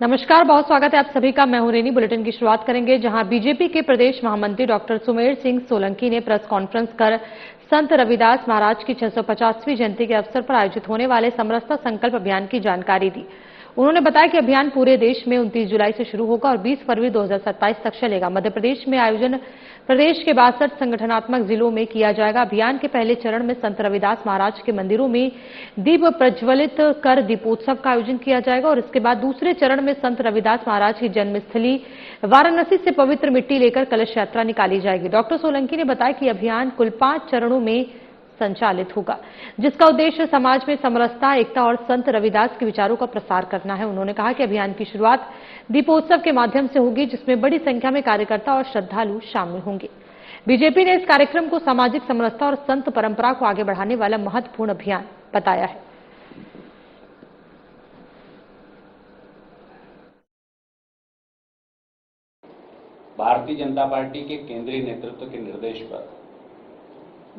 नमस्कार, बहुत स्वागत है आप सभी का। मैं हूं रेनी। बुलेटिन की शुरुआत करेंगे जहां बीजेपी के प्रदेश महामंत्री डॉक्टर सुमेर सिंह सोलंकी ने प्रेस कॉन्फ्रेंस कर संत रविदास महाराज की 650वीं जयंती के अवसर पर आयोजित होने वाले समरसता संकल्प अभियान की जानकारी दी। उन्होंने बताया कि अभियान पूरे देश में 29 जुलाई से शुरू होगा और 20 फरवरी 2027 तक चलेगा। मध्य प्रदेश में आयोजन प्रदेश के 62 संगठनात्मक जिलों में किया जाएगा। अभियान के पहले चरण में संत रविदास महाराज के मंदिरों में दीप प्रज्वलित कर दीपोत्सव का आयोजन किया जाएगा और इसके बाद दूसरे चरण में संत रविदास महाराज की जन्मस्थली वाराणसी से पवित्र मिट्टी लेकर कलश यात्रा निकाली जाएगी। डॉक्टर सोलंकी ने बताया कि अभियान कुल 5 चरणों में संचालित होगा, जिसका उद्देश्य समाज में समरसता, एकता और संत रविदास के विचारों का प्रसार करना है। उन्होंने कहा कि अभियान की शुरुआत दीपोत्सव के माध्यम से होगी, जिसमें बड़ी संख्या में कार्यकर्ता और श्रद्धालु शामिल होंगे। बीजेपी ने इस कार्यक्रम को सामाजिक समरसता और संत परंपरा को आगे बढ़ाने वाला महत्वपूर्ण अभियान बताया है। भारतीय जनता पार्टी के केंद्रीय नेतृत्व के निर्देश पर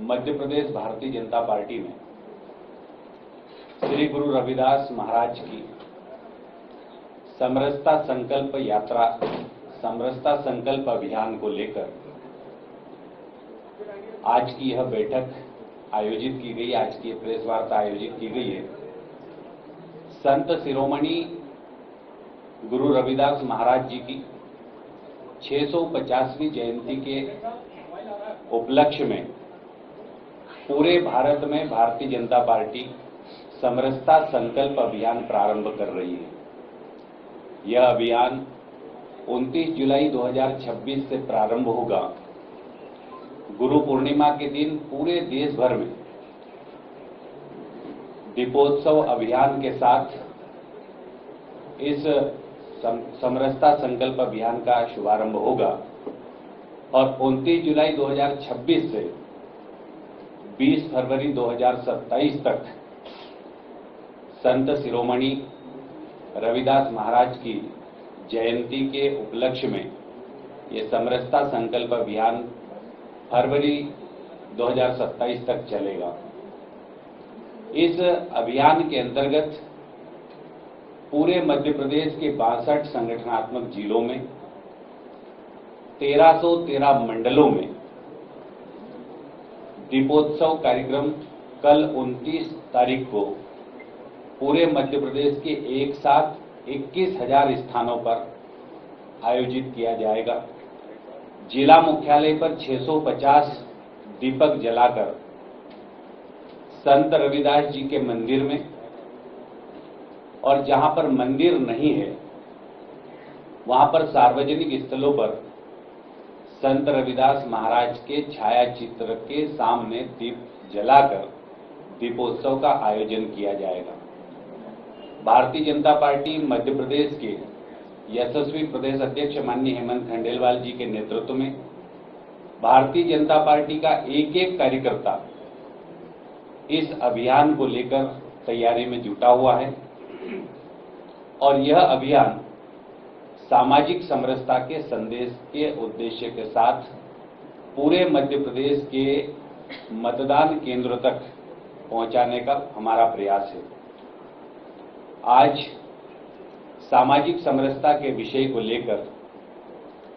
मध्य प्रदेश भारतीय जनता पार्टी ने श्री गुरु रविदास महाराज की समरसता संकल्प यात्रा, समरसता संकल्प अभियान को लेकर आज की यह बैठक आयोजित की गई, आज की प्रेस वार्ता आयोजित की गई है। संत शिरोमणि गुरु रविदास महाराज जी की 650वीं जयंती के उपलक्ष्य में पूरे भारत में भारतीय जनता पार्टी समरसता संकल्प अभियान प्रारंभ कर रही है। यह अभियान 29 जुलाई 2026 से प्रारंभ होगा। गुरु पूर्णिमा के दिन पूरे देश भर में दीपोत्सव अभियान के साथ इस समरसता संकल्प अभियान का शुभारंभ होगा और 29 जुलाई 2026 से 20 फरवरी 2027 तक संत शिरोमणि रविदास महाराज की जयंती के उपलक्ष्य में ये समरसता संकल्प अभियान फरवरी 2027 तक चलेगा। इस अभियान के अंतर्गत पूरे मध्य प्रदेश के 62 संगठनात्मक जिलों में 1313 मंडलों में दीपोत्सव कार्यक्रम कल 29 तारीख को पूरे मध्य प्रदेश के एक साथ 21,000 स्थानों पर आयोजित किया जाएगा। जिला मुख्यालय पर 650 दीपक जलाकर संत रविदास जी के मंदिर में और जहां पर मंदिर नहीं है वहां पर सार्वजनिक स्थलों पर संत रविदास महाराज के छायाचित्र के सामने दीप जलाकर दीपोत्सव का आयोजन किया जाएगा। भारतीय जनता पार्टी मध्य प्रदेश के यशस्वी प्रदेश अध्यक्ष माननीय हेमंत खंडेलवाल जी के नेतृत्व में भारतीय जनता पार्टी का एक एक कार्यकर्ता इस अभियान को लेकर तैयारी में जुटा हुआ है और यह अभियान सामाजिक समरसता के संदेश के उद्देश्य के साथ पूरे मध्य प्रदेश के मतदान केंद्रों तक पहुंचाने का हमारा प्रयास है। आज सामाजिक समरसता के विषय को लेकर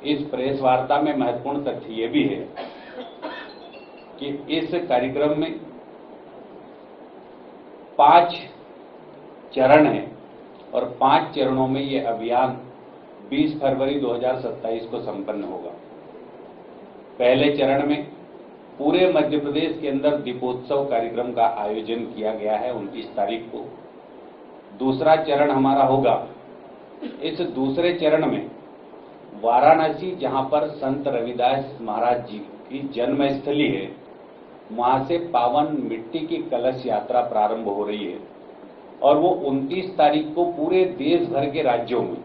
इस प्रेस वार्ता में महत्वपूर्ण तथ्य ये भी है कि इस कार्यक्रम में 5 चरण हैं और 5 चरणों में ये अभियान 20 फरवरी 2027 को संपन्न होगा। पहले चरण में पूरे मध्य प्रदेश के अंदर दीपोत्सव कार्यक्रम का आयोजन किया गया है 29 तारीख को। दूसरा चरण हमारा होगा, इस दूसरे चरण में वाराणसी, जहां पर संत रविदास महाराज जी की जन्मस्थली है, वहां से पावन मिट्टी की कलश यात्रा प्रारंभ हो रही है और वो 29 तारीख को पूरे देश भर के राज्यों में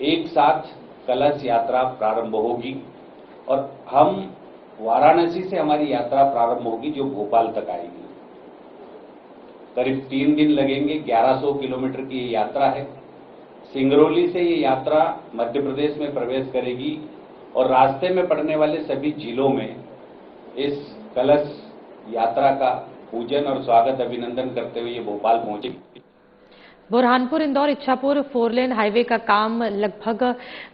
एक साथ कलश यात्रा प्रारंभ होगी और हम वाराणसी से हमारी यात्रा प्रारंभ होगी जो भोपाल तक आएगी। करीब 3 दिन लगेंगे। 1100 किलोमीटर की ये यात्रा है। सिंगरौली से ये यात्रा मध्य प्रदेश में प्रवेश करेगी और रास्ते में पड़ने वाले सभी जिलों में इस कलश यात्रा का पूजन और स्वागत अभिनंदन करते हुए ये भोपाल पहुंचेगी। बुरहानपुर इंदौर इच्छापुर 4 लेन हाईवे का काम लगभग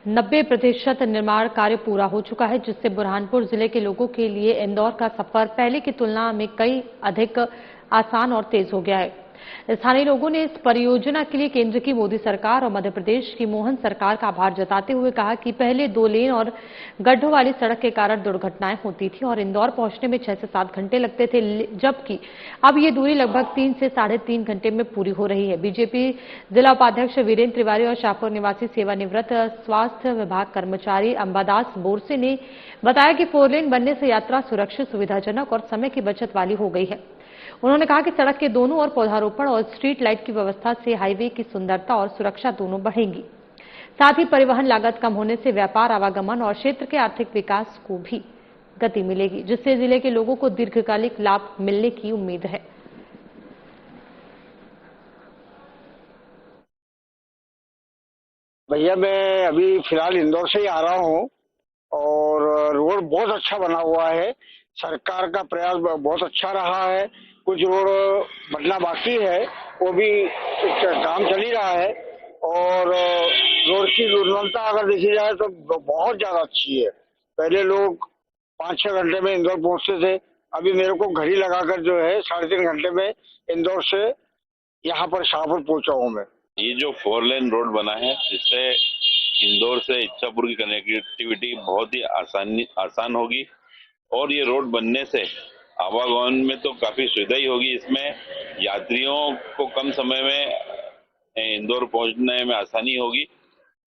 90% निर्माण कार्य पूरा हो चुका है, जिससे बुरहानपुर जिले के लोगों के लिए इंदौर का सफर पहले की तुलना में कई अधिक आसान और तेज हो गया है। स्थानीय लोगों ने इस परियोजना के लिए केंद्र की मोदी सरकार और मध्य प्रदेश की मोहन सरकार का आभार जताते हुए कहा कि पहले 2 लेन और गड्ढों वाली सड़क के कारण दुर्घटनाएं होती थी और इंदौर पहुंचने में 6 से 7 घंटे लगते थे, जबकि अब ये दूरी लगभग 3 से 3.5 घंटे में पूरी हो रही है। बीजेपी जिला उपाध्यक्ष वीरेंद्र तिवारी और शाहपुर निवासी सेवानिवृत्त स्वास्थ्य विभाग कर्मचारी अंबादास बोरसे ने बताया कि 4 लेन बनने से यात्रा सुरक्षित, सुविधाजनक और समय की बचत वाली हो गई है। उन्होंने कहा कि सड़क के दोनों ओर पौधारोपण और स्ट्रीट लाइट की व्यवस्था से हाईवे की सुंदरता और सुरक्षा दोनों बढ़ेंगी। साथ ही परिवहन लागत कम होने से व्यापार, आवागमन और क्षेत्र के आर्थिक विकास को भी गति मिलेगी, जिससे जिले के लोगों को दीर्घकालिक लाभ मिलने की उम्मीद है। भैया मैं अभी फिलहाल इंदौर से ही आ रहा हूँ और रोड बहुत अच्छा बना हुआ है। सरकार का प्रयास बहुत अच्छा रहा है। कुछ रोड बनना बाकी है, वो भी काम चल ही रहा है और रोड की गुणवत्ता अगर देखी जाए तो बहुत ज्यादा अच्छी है। पहले लोग 5-6 घंटे में इंदौर पहुंचते थे, अभी मेरे को घड़ी लगाकर जो है 3.5 घंटे में इंदौर से यहाँ पर शाहपुर पहुंचा हूँ मैं। ये जो 4 लेन रोड बना है, इससे इंदौर से इच्छापुर की कनेक्टिविटी बहुत ही आसान होगी और ये रोड बनने से आवागमन में तो काफी सुविधा ही होगी। इसमें यात्रियों को कम समय में इंदौर पहुंचने में आसानी होगी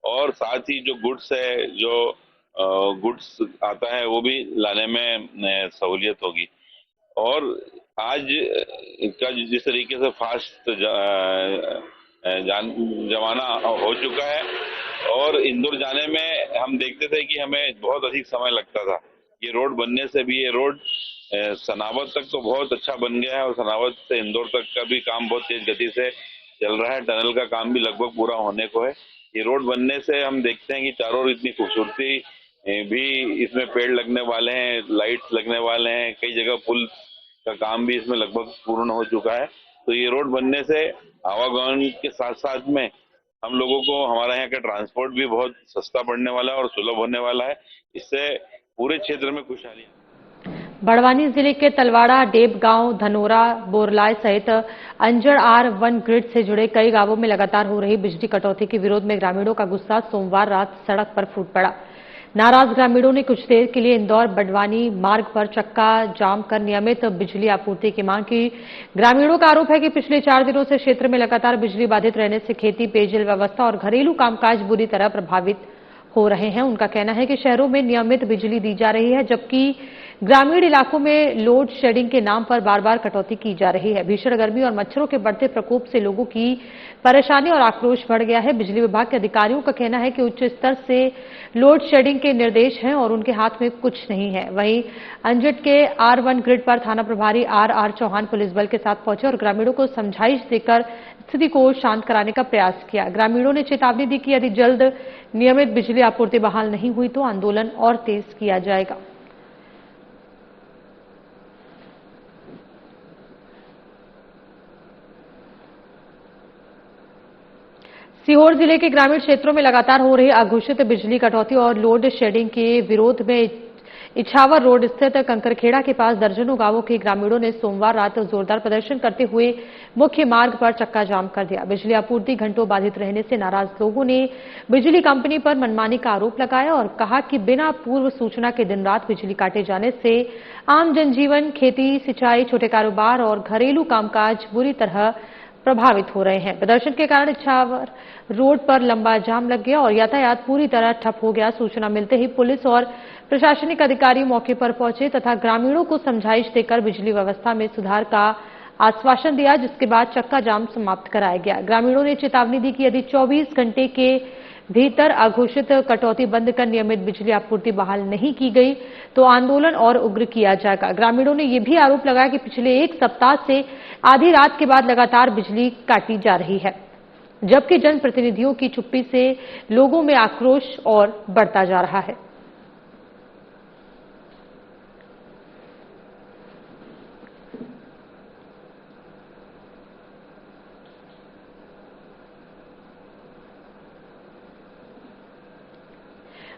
और साथ ही जो गुड्स है, जो गुड्स आता है, वो भी लाने में सहूलियत होगी। और आज का जिस तरीके से फास्ट जमाना हो चुका है और इंदौर जाने में हम देखते थे कि हमें बहुत अधिक समय लगता था। ये रोड बनने से भी ये रोड सनावत तक तो बहुत अच्छा बन गया है और सनावत से इंदौर तक का भी काम बहुत तेज गति से चल रहा है। टनल का काम भी लगभग पूरा होने को है। ये रोड बनने से हम देखते हैं कि चारों ओर इतनी खूबसूरती भी, इसमें पेड़ लगने वाले हैं, लाइट्स लगने वाले हैं, कई जगह पुल का काम भी इसमें लगभग पूर्ण हो चुका है। तो ये रोड बनने से आवागमन के साथ साथ में हम लोगों को हमारे यहाँ का ट्रांसपोर्ट भी बहुत सस्ता पड़ने वाला है और सुलभ होने वाला है। इससे पूरे क्षेत्र में खुशहाली। बड़वानी जिले के तलवाड़ा, डेब गांव, धनोरा, बोरलाय सहित अंजड़ R1 ग्रिड से जुड़े कई गांवों में लगातार हो रही बिजली कटौती के विरोध में ग्रामीणों का गुस्सा सोमवार रात सड़क पर फूट पड़ा। नाराज ग्रामीणों ने कुछ देर के लिए इंदौर बड़वानी मार्ग पर चक्का जाम कर नियमित बिजली आपूर्ति की मांग की। ग्रामीणों का आरोप है कि पिछले 4 दिनों से क्षेत्र में लगातार बिजली बाधित रहने से खेती, पेयजल व्यवस्था और घरेलू कामकाज बुरी तरह प्रभावित हो रहे हैं। उनका कहना है कि शहरों में नियमित बिजली दी जा रही है, जबकि ग्रामीण इलाकों में लोड शेडिंग के नाम पर बार-बार कटौती की जा रही है। भीषण गर्मी और मच्छरों के बढ़ते प्रकोप से लोगों की परेशानी और आक्रोश बढ़ गया है। बिजली विभाग के अधिकारियों का कहना है कि उच्च स्तर से लोड शेडिंग के निर्देश हैं और उनके हाथ में कुछ नहीं है। वहीं अंजट के R1 ग्रिड पर थाना प्रभारी R चौहान पुलिस बल के साथ पहुंचे और ग्रामीणों को समझाइश देकर स्थिति को शांत कराने का प्रयास किया। ग्रामीणों ने चेतावनी दी कि यदि जल्द नियमित बिजली आपूर्ति बहाल नहीं हुई तो आंदोलन और तेज किया जाएगा। सीहोर जिले के ग्रामीण क्षेत्रों में लगातार हो रही अघोषित बिजली कटौती और लोड शेडिंग के विरोध में इछावर रोड स्थित कंकरखेड़ा के पास दर्जनों गांवों के ग्रामीणों ने सोमवार रात जोरदार प्रदर्शन करते हुए मुख्य मार्ग पर चक्का जाम कर दिया। बिजली आपूर्ति घंटों बाधित रहने से नाराज लोगों ने बिजली कंपनी पर मनमानी का आरोप लगाया और कहा कि बिना पूर्व सूचना के दिन रात बिजली काटे जाने से आम जनजीवन, खेती, सिंचाई, छोटे कारोबार और घरेलू कामकाज बुरी तरह प्रभावित हो रहे हैं। प्रदर्शन के कारण इछावर रोड पर लंबा जाम लग गया और यातायात पूरी तरह ठप हो गया। सूचना मिलते ही पुलिस और प्रशासनिक अधिकारी मौके पर पहुंचे तथा ग्रामीणों को समझाइश देकर बिजली व्यवस्था में सुधार का आश्वासन दिया, जिसके बाद चक्का जाम समाप्त कराया गया। ग्रामीणों ने चेतावनी दी कि यदि 24 घंटे के भीतर अघोषित कटौती बंद कर नियमित बिजली आपूर्ति बहाल नहीं की गई तो आंदोलन और उग्र किया जाएगा। ग्रामीणों ने यह भी आरोप लगाया कि पिछले 1 सप्ताह से आधी रात के बाद लगातार बिजली काटी जा रही है, जबकि जनप्रतिनिधियों की चुप्पी से लोगों में आक्रोश और बढ़ता जा रहा है।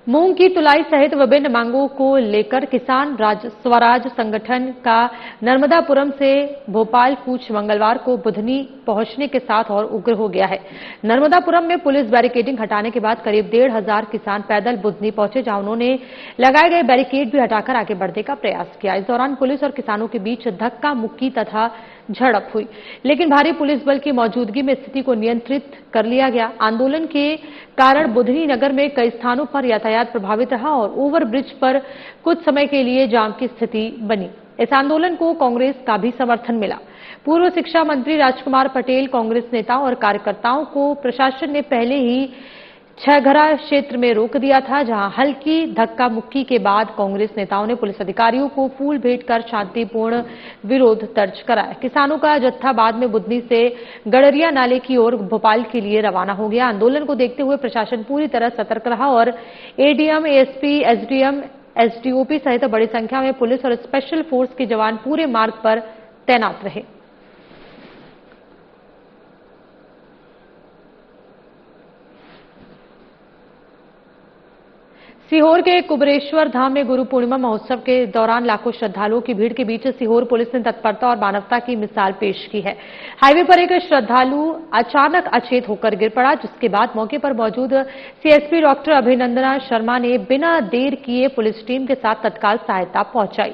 मूंग की तुलाई सहित विभिन्न मांगों को लेकर किसान स्वराज संगठन का नर्मदापुरम से भोपाल कूच मंगलवार को बुधनी पहुंचने के साथ और उग्र हो गया है। नर्मदापुरम में पुलिस बैरिकेडिंग हटाने के बाद करीब 1,500 किसान पैदल बुधनी पहुंचे, जहां उन्होंने लगाए गए बैरिकेड भी हटाकर आगे बढ़ने का प्रयास किया। इस दौरान पुलिस और किसानों के बीच धक्का मुक्की तथा झड़प हुई, लेकिन भारी पुलिस बल की मौजूदगी में स्थिति को नियंत्रित कर लिया गया। आंदोलन के कारण बुधनी नगर में कई स्थानों पर यातायात प्रभावित रहा और ओवरब्रिज पर कुछ समय के लिए जाम की स्थिति बनी। इस आंदोलन को कांग्रेस का भी समर्थन मिला। पूर्व शिक्षा मंत्री राजकुमार पटेल, कांग्रेस नेताओं और कार्यकर्ताओं को प्रशासन ने पहले ही छहघरा क्षेत्र में रोक दिया था, जहां हल्की धक्का मुक्की के बाद कांग्रेस नेताओं ने पुलिस अधिकारियों को फूल भेंट कर शांतिपूर्ण विरोध दर्ज कराया। किसानों का जत्था बाद में बुधनी से गड़रिया नाले की ओर भोपाल के लिए रवाना हो गया। आंदोलन को देखते हुए प्रशासन पूरी तरह सतर्क रहा और एडीएम, एएसपी, एसडीएम, एसडीओपी सहित बड़ी संख्या में पुलिस और स्पेशल फोर्स के जवान पूरे मार्ग पर तैनात रहे। सीहोर के कुबरेश्वर धाम में गुरु पूर्णिमा महोत्सव के दौरान लाखों श्रद्धालुओं की भीड़ के बीच सीहोर पुलिस ने तत्परता और मानवता की मिसाल पेश की है। हाईवे पर एक श्रद्धालु अचानक अचेत होकर गिर पड़ा, जिसके बाद मौके पर मौजूद सीएसपी डॉक्टर अभिनंदना शर्मा ने बिना देर किए पुलिस टीम के साथ तत्काल सहायता पहुंचाई।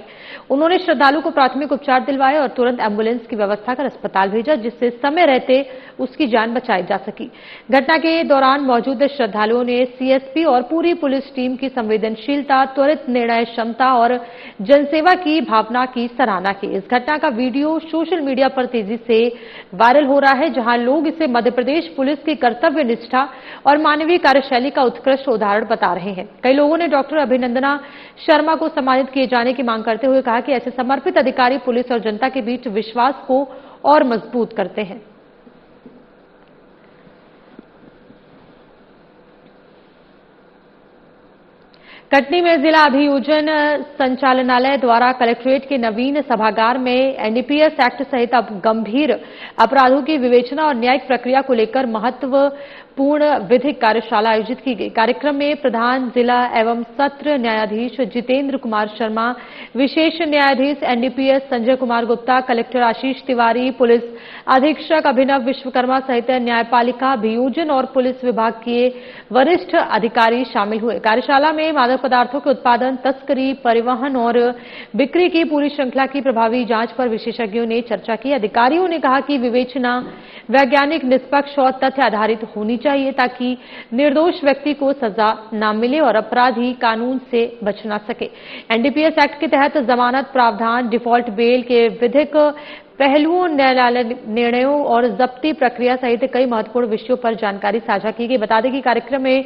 उन्होंने श्रद्धालु को प्राथमिक उपचार दिलवाए और तुरंत एम्बुलेंस की व्यवस्था कर अस्पताल भेजा, जिससे समय रहते उसकी जान बचाई जा सकी। घटना के दौरान मौजूद श्रद्धालुओं ने सीएसपी और पूरी पुलिस टीम की संवेदनशीलता, त्वरित निर्णय क्षमता और जनसेवा की भावना की सराहना की। इस घटना का वीडियो सोशल मीडिया पर तेजी से वायरल हो रहा है, जहां लोग इसे मध्य प्रदेश पुलिस की कर्तव्य निष्ठा और मानवीय कार्यशैली का उत्कृष्ट उदाहरण बता रहे हैं। कई लोगों ने डॉक्टर अभिनंदना शर्मा को सम्मानित किए जाने की मांग करते हुए कहा कि ऐसे समर्पित अधिकारी पुलिस और जनता के बीच विश्वास को और मजबूत करते हैं। कटनी में जिला अभियोजन संचालनालय द्वारा कलेक्ट्रेट के नवीन सभागार में एनडीपीएस एक्ट सहित अब गंभीर अपराधों की विवेचना और न्यायिक प्रक्रिया को लेकर महत्वपूर्ण विधिक कार्यशाला आयोजित की गई। कार्यक्रम में प्रधान जिला एवं सत्र न्यायाधीश जितेंद्र कुमार शर्मा, विशेष न्यायाधीश एनडीपीएस संजय कुमार गुप्ता, कलेक्टर आशीष तिवारी, पुलिस अधीक्षक अभिनव विश्वकर्मा सहित न्यायपालिका, अभियोजन और पुलिस विभाग के वरिष्ठ अधिकारी शामिल हुए। कार्यशाला में मादक पदार्थों के उत्पादन, तस्करी, परिवहन और बिक्री की पूरी श्रृंखला की प्रभावी जांच पर विशेषज्ञों ने चर्चा की। अधिकारियों ने कहा कि विवेचना वैज्ञानिक, निष्पक्ष और तथ्य आधारित होनी चाहिए, ताकि निर्दोष व्यक्ति को सजा न मिले और अपराधी कानून से बच न सके। एनडीपीएस एक्ट के तहत जमानत प्रावधान, डिफॉल्ट बेल के विधिक पहलुओं, न्यायालय निर्णयों और जब्ती प्रक्रिया सहित कई महत्वपूर्ण विषयों पर जानकारी साझा की गई। बता दें कि कार्यक्रम में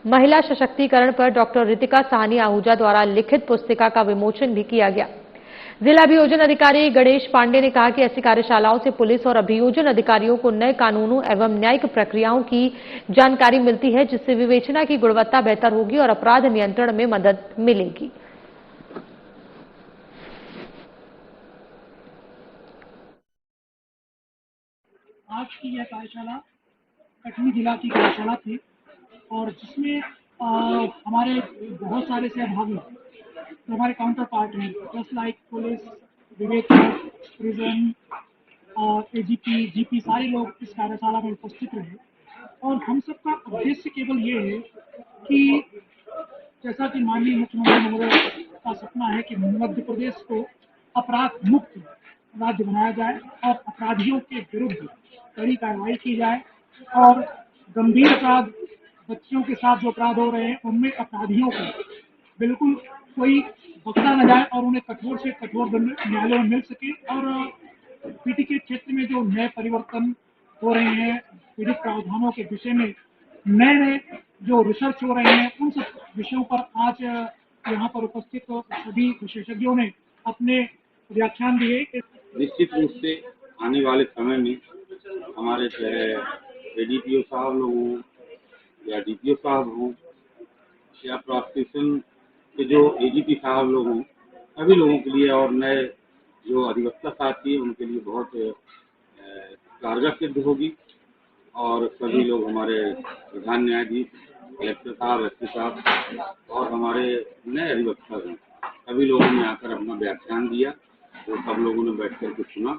महिला सशक्तिकरण पर डॉक्टर रितिका साहनी आहूजा द्वारा लिखित पुस्तिका का विमोचन भी किया गया। जिला अभियोजन अधिकारी गणेश पांडे ने कहा कि ऐसी कार्यशालाओं से पुलिस और अभियोजन अधिकारियों को नए कानूनों एवं न्यायिक प्रक्रियाओं की जानकारी मिलती है, जिससे विवेचना की गुणवत्ता बेहतर होगी और अपराध नियंत्रण में मदद मिलेगी। आज की यह कार्यशाला कटनी जिला की कार्यशाला थी और जिसमें हमारे बहुत सारे सहभागी हमारे काउंटर पार्ट हैं, जस्ट लाइक पुलिस, विवेक, प्रिजन, एजीपी, जीपी, सारे लोग इस कार्यशाला में उपस्थित रहे। और हम सबका उद्देश्य केवल ये है कि जैसा कि माननीय मुख्यमंत्री महोदय का सपना है कि मध्य प्रदेश को अपराध मुक्त राज्य बनाया जाए और अपराधियों के विरुद्ध कड़ी कार्रवाई की जाए और गंभीर अपराध, बच्चियों के साथ जो अपराध हो रहे हैं उनमें अपराधियों को बिल्कुल कोई बख्शा न जाए और उन्हें कठोर से कठोर दंड न्यायालय में मिल सके। और पीटी के क्षेत्र में जो नए परिवर्तन हो रहे हैं, पीड़ित प्रावधानों के विषय में नए जो रिसर्च हो रहे हैं, उन सब विषयों पर आज यहाँ पर उपस्थित सभी विशेषज्ञों ने अपने व्याख्यान दिए। निश्चित रूप से आने वाले समय में हमारे चाहे एडीपीओ साहब लोग हों या डीपीओ साहब हों या प्रोसिक्यूशन के जो एजीपी साहब लोग हों, सभी लोगों के लिए और नए जो अधिवक्ता साथी हैं उनके लिए बहुत कारगर सिद्ध होगी। और सभी लोग हमारे प्रधान न्यायाधीश कलेक्टर साहब, एसपी साहब और हमारे नए अधिवक्ता सभी लोगों ने आकर अपना व्याख्यान दिया, तो सब लोगों ने बैठ कर के सुना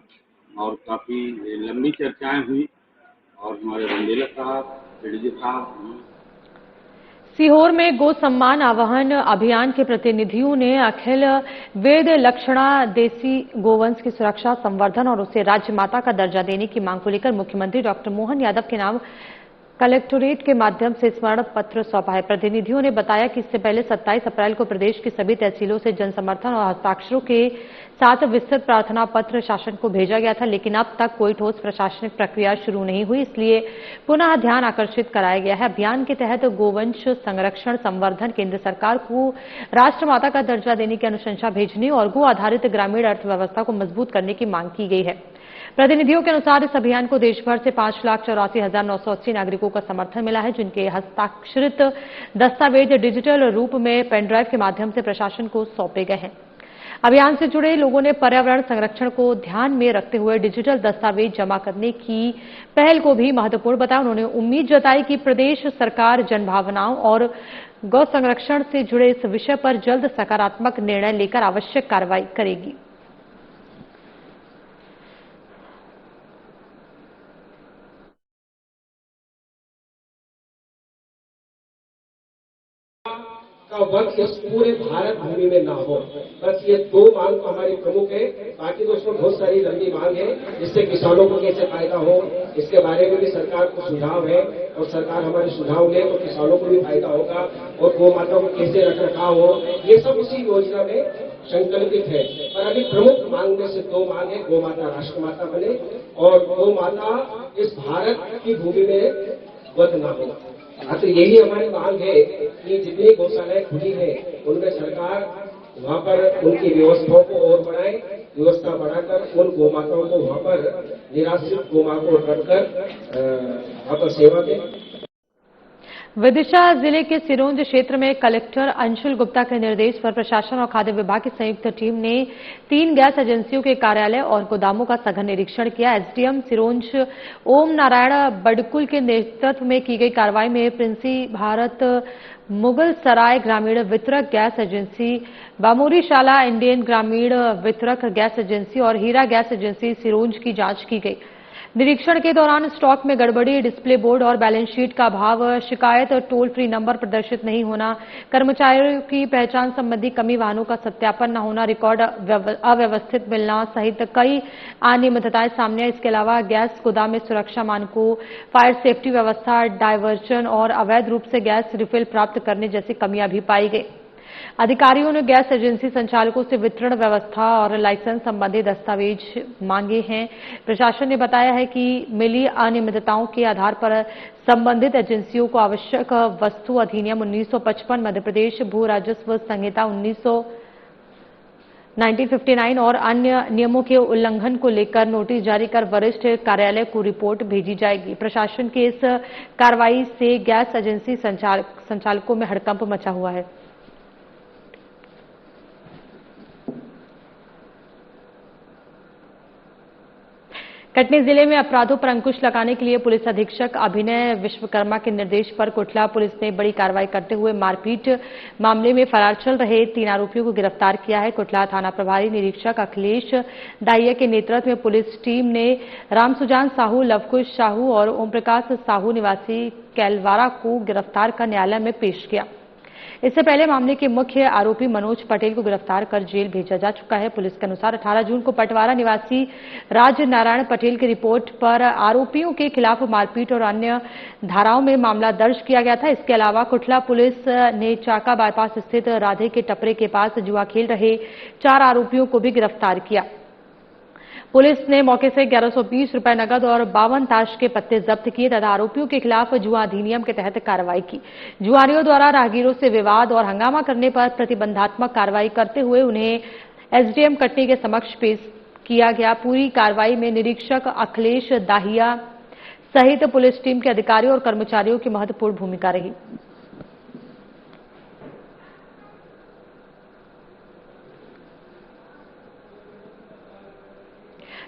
और काफ़ी लंबी चर्चाएं हुई और हमारे बुंदेला साहब, एडीजी साहब। सीहोर में गो सम्मान आवाहन अभियान के प्रतिनिधियों ने अखिल वेद लक्षणा देसी गोवंश की सुरक्षा, संवर्धन और उसे राज्य माता का दर्जा देने की मांग को लेकर मुख्यमंत्री डॉक्टर मोहन यादव के नाम कलेक्टोरेट के माध्यम से स्मरण पत्र सौंपा है। प्रतिनिधियों ने बताया कि इससे पहले 27 अप्रैल को प्रदेश की सभी तहसीलों से जन समर्थन और हस्ताक्षरों के साथ विस्तृत प्रार्थना पत्र शासन को भेजा गया था, लेकिन अब तक कोई ठोस प्रशासनिक प्रक्रिया शुरू नहीं हुई, इसलिए पुनः ध्यान आकर्षित कराया गया है। अभियान के तहत गोवंश संरक्षण, संवर्धन, केंद्र सरकार को राष्ट्रमाता का दर्जा देने की अनुशंसा भेजने और गो आधारित ग्रामीण अर्थव्यवस्था को मजबूत करने की मांग की गई है। प्रतिनिधियों के अनुसार इस अभियान को देश भर से 5,84,980 नागरिकों का समर्थन मिला है, जिनके हस्ताक्षरित दस्तावेज डिजिटल रूप में पेनड्राइव के माध्यम से प्रशासन को सौंपे गए हैं। अभियान से जुड़े लोगों ने पर्यावरण संरक्षण को ध्यान में रखते हुए डिजिटल दस्तावेज जमा करने की पहल को भी महत्वपूर्ण बताया। उन्होंने उम्मीद जताई कि प्रदेश सरकार जनभावनाओं और गौ संरक्षण से जुड़े इस विषय पर जल्द सकारात्मक निर्णय लेकर आवश्यक कार्रवाई करेगी। का वंश इस पूरे भारत भूमि में ना हो, बस ये दो मांग हमारी प्रमुख है। बाकी तो उसमें बहुत सारी लंबी मांग है, जिससे किसानों को कैसे फायदा हो, इसके बारे में भी सरकार को सुझाव है और सरकार हमारे सुझाव ले तो किसानों को भी फायदा होगा और गौ माता को कैसे रख रखाव हो, ये सब उसी योजना में संकल्पित है। पर अभी प्रमुख मांग में से दो मांग है, गौ माता राष्ट्रमाता बने और गौ माता इस भारत की भूमि में वध ना हो। तो यही हमारी मांग है कि जितनी गौशालाएं खुली है उनमें सरकार वहां पर उनकी व्यवस्थाओं को और बढ़ाए, व्यवस्था बढ़ाकर उन गौ माताओं को वहां पर निराश्रित गौ माता को रखकर वहां पर सेवा दें। विदिशा जिले के सिरोंज क्षेत्र में कलेक्टर अंशुल गुप्ता के निर्देश पर प्रशासन और खाद्य विभाग की संयुक्त टीम ने 3 गैस एजेंसियों के कार्यालय और गोदामों का सघन निरीक्षण किया। एसडीएम सिरोंज ओम नारायण बडकुल के नेतृत्व में की गई कार्रवाई में प्रिंसी भारत मुगल सराय ग्रामीण वितरक गैस एजेंसी, बामूरी शाला इंडियन ग्रामीण वितरक गैस एजेंसी और हीरा गैस एजेंसी सिरोंज की जांच की गई। निरीक्षण के दौरान स्टॉक में गड़बड़ी, डिस्प्ले बोर्ड और बैलेंस शीट का अभाव, शिकायत टोल फ्री नंबर प्रदर्शित नहीं होना, कर्मचारियों की पहचान संबंधी कमी, वाहनों का सत्यापन न होना, रिकॉर्ड अव्यवस्थित मिलना सहित कई अनियमितताएं सामने आई। इसके अलावा गैस गोदाम में सुरक्षा मानकों, फायर सेफ्टी व्यवस्था, डायवर्जन और अवैध रूप से गैस रिफिल प्राप्त करने जैसी कमियां भी पाई गई। अधिकारियों ने गैस एजेंसी संचालकों से वितरण व्यवस्था और लाइसेंस संबंधी दस्तावेज मांगे हैं। प्रशासन ने बताया है कि मिली अनियमितताओं के आधार पर संबंधित एजेंसियों को आवश्यक वस्तु अधिनियम 1955, मध्य प्रदेश भू राजस्व संहिता 1959 और अन्य नियमों के उल्लंघन को लेकर नोटिस जारी कर वरिष्ठ कार्यालय को रिपोर्ट भेजी जाएगी। प्रशासन की इस कार्रवाई से गैस एजेंसी संचालकों में हड़कंप मचा हुआ है। कटनी जिले में अपराधों पर अंकुश लगाने के लिए पुलिस अधीक्षक अभिनय विश्वकर्मा के निर्देश पर कुटला पुलिस ने बड़ी कार्रवाई करते हुए मारपीट मामले में फरार चल रहे 3 आरोपियों को गिरफ्तार किया है। कुटला थाना प्रभारी निरीक्षक अखिलेश दाहिया के नेतृत्व में पुलिस टीम ने रामसुजान साहू, लवकुश साहू और ओम प्रकाश साहू निवासी कैलवारा को गिरफ्तार कर न्यायालय में पेश किया। इससे पहले मामले के मुख्य आरोपी मनोज पटेल को गिरफ्तार कर जेल भेजा जा चुका है। पुलिस के अनुसार 18 जून को पटवारा निवासी राज नारायण पटेल की रिपोर्ट पर आरोपियों के खिलाफ मारपीट और अन्य धाराओं में मामला दर्ज किया गया था। इसके अलावा कुटला पुलिस ने चाका बाईपास स्थित राधे के टपरे के पास जुआ खेल रहे 4 आरोपियों को भी गिरफ्तार किया। पुलिस ने मौके से 1120 रुपए नकद और 52 ताश के पत्ते जब्त किए तथा आरोपियों के खिलाफ जुआ अधिनियम के तहत कार्रवाई की। जुआरियों द्वारा राहगीरों से विवाद और हंगामा करने पर प्रतिबंधात्मक कार्रवाई करते हुए उन्हें एसडीएम कटनी के समक्ष पेश किया गया। पूरी कार्रवाई में निरीक्षक अखिलेश दाहिया सहित पुलिस टीम के अधिकारियों और कर्मचारियों की महत्वपूर्ण भूमिका रही।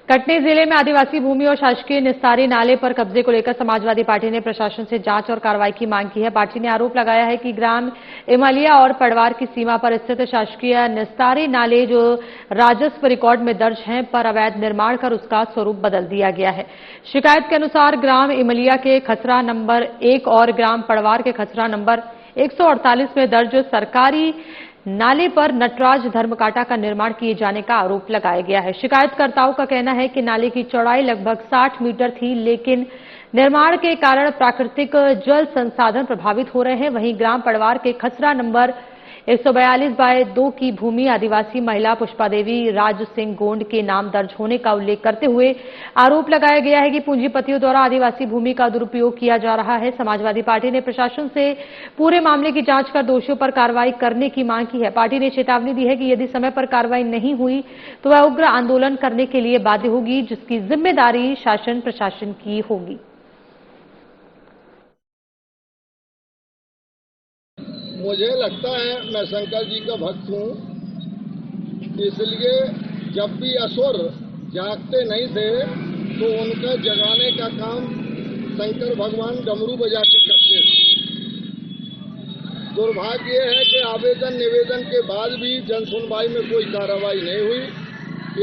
कटनी जिले में आदिवासी भूमि और शासकीय निस्तारी नाले पर कब्जे को लेकर समाजवादी पार्टी ने प्रशासन से जांच और कार्रवाई की मांग की है। पार्टी ने आरोप लगाया है कि ग्राम इमलिया और पड़वार की सीमा पर स्थित शासकीय निस्तारी नाले जो राजस्व रिकॉर्ड में दर्ज हैं पर अवैध निर्माण कर उसका स्वरूप बदल दिया गया है। शिकायत के अनुसार ग्राम इमलिया के खसरा नंबर 1 और ग्राम पड़वार के खसरा नंबर 148 में दर्ज सरकारी नाले पर नटराज धर्मकांटा का निर्माण किए जाने का आरोप लगाया गया है। शिकायतकर्ताओं का कहना है कि नाले की चौड़ाई लगभग 60 मीटर थी, लेकिन निर्माण के कारण प्राकृतिक जल संसाधन प्रभावित हो रहे हैं। वहीं ग्राम पड़वार के खसरा नंबर 142/2 की भूमि आदिवासी महिला पुष्पा देवी राज सिंह गोंड के नाम दर्ज होने का उल्लेख करते हुए आरोप लगाया गया है कि पूंजीपतियों द्वारा आदिवासी भूमि का दुरुपयोग किया जा रहा है। समाजवादी पार्टी ने प्रशासन से पूरे मामले की जांच कर दोषियों पर कार्रवाई करने की मांग की है। पार्टी ने चेतावनी दी है कि यदि समय पर कार्रवाई नहीं हुई तो वह उग्र आंदोलन करने के लिए बाध्य होगी, जिसकी जिम्मेदारी शासन प्रशासन की होगी। मुझे लगता है मैं शंकर जी का भक्त हूँ, इसलिए जब भी असुर जागते नहीं थे तो उनका जगाने का काम शंकर भगवान डमरू बजा के करते थे। दुर्भाग्य है कि आवेदन निवेदन के बाद भी जन सुनवाई में कोई कार्रवाई नहीं हुई,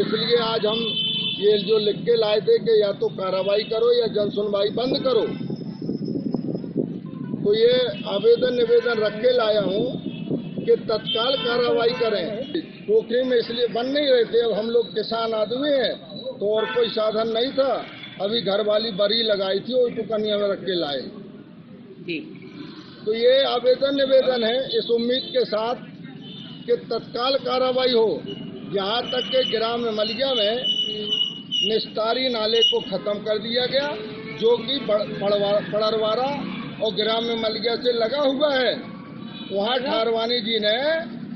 इसलिए आज हम ये जो लिख के लाए थे कि या तो कार्रवाई करो या जन सुनवाई बंद करो, तो ये आवेदन निवेदन रख के लाया हूँ कि तत्काल कार्रवाई करें। पोखरी में इसलिए बन नहीं रहे थे, अब हम लोग किसान आदमी हैं तो और कोई साधन नहीं था, अभी घर वाली बरी लगाई थी और टुकनिया में रख के लाए। तो ये आवेदन निवेदन है इस उम्मीद के साथ कि तत्काल कार्रवाई हो। यहाँ तक के ग्राम इमलिया में निस्तारी नाले को खत्म कर दिया गया, जो कि पड़रवारा और ग्राम इमलिया से लगा हुआ है। वहाँ ठारवानी जी ने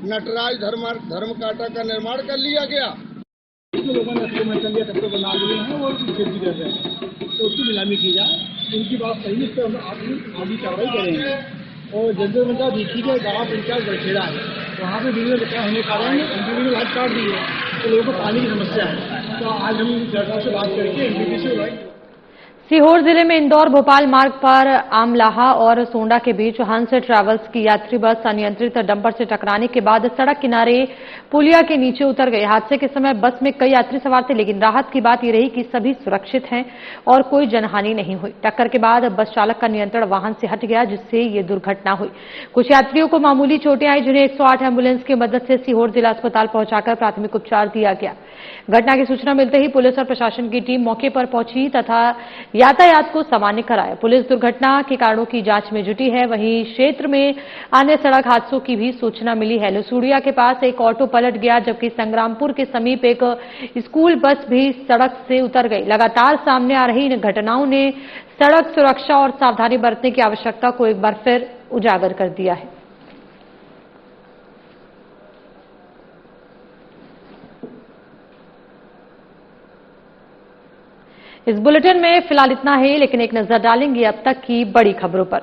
नटराज धर्मकांटा का निर्माण कर लिया गया। लोगों ने सबको बना लिए हैं और खेती कर रहे हैं, तो उसकी नीलामी की जाए। उनकी बात सही है, इस पर हम आगे कार्रवाई करेंगे। और जंगल मंडा बीसी के गाँव पंचायत गड़खेड़ा है, वहाँ पे बिजली बचाव होने के कारण एनटीपी लाइट काट दी है, तो लोगों को पानी की समस्या है। तो आज हम सरकार से बात करके एनटीपी से लाइट। सीहोर जिले में इंदौर भोपाल मार्ग पर आमलाहा और सोंडा के बीच हंस ट्रैवल्स की यात्री बस अनियंत्रित डंपर से टकराने के बाद सड़क किनारे पुलिया के नीचे उतर गई। हादसे के समय बस में कई यात्री सवार थे, लेकिन राहत की बात यह रही कि सभी सुरक्षित हैं और कोई जनहानि नहीं हुई। टक्कर के बाद बस चालक का नियंत्रण वाहन से हट गया, जिससे ये दुर्घटना हुई। कुछ यात्रियों को मामूली चोटें आई, जिन्हें 108 एम्बुलेंस की मदद से सीहोर जिला अस्पताल पहुंचाकर प्राथमिक उपचार दिया गया। घटना की सूचना मिलते ही पुलिस और प्रशासन की टीम मौके पर पहुंची तथा यातायात को सामान्य कराया। पुलिस दुर्घटना के कारणों की जांच में जुटी है। वहीं क्षेत्र में अन्य सड़क हादसों की भी सूचना मिली है। लसूड़िया के पास एक ऑटो पलट गया, जबकि संग्रामपुर के समीप एक स्कूल बस भी सड़क से उतर गई। लगातार सामने आ रही इन घटनाओं ने सड़क सुरक्षा और सावधानी बरतने की आवश्यकता को एक बार फिर उजागर कर दिया है। इस बुलेटिन में फिलहाल इतना ही, लेकिन एक नजर डालेंगे अब तक की बड़ी खबरों पर।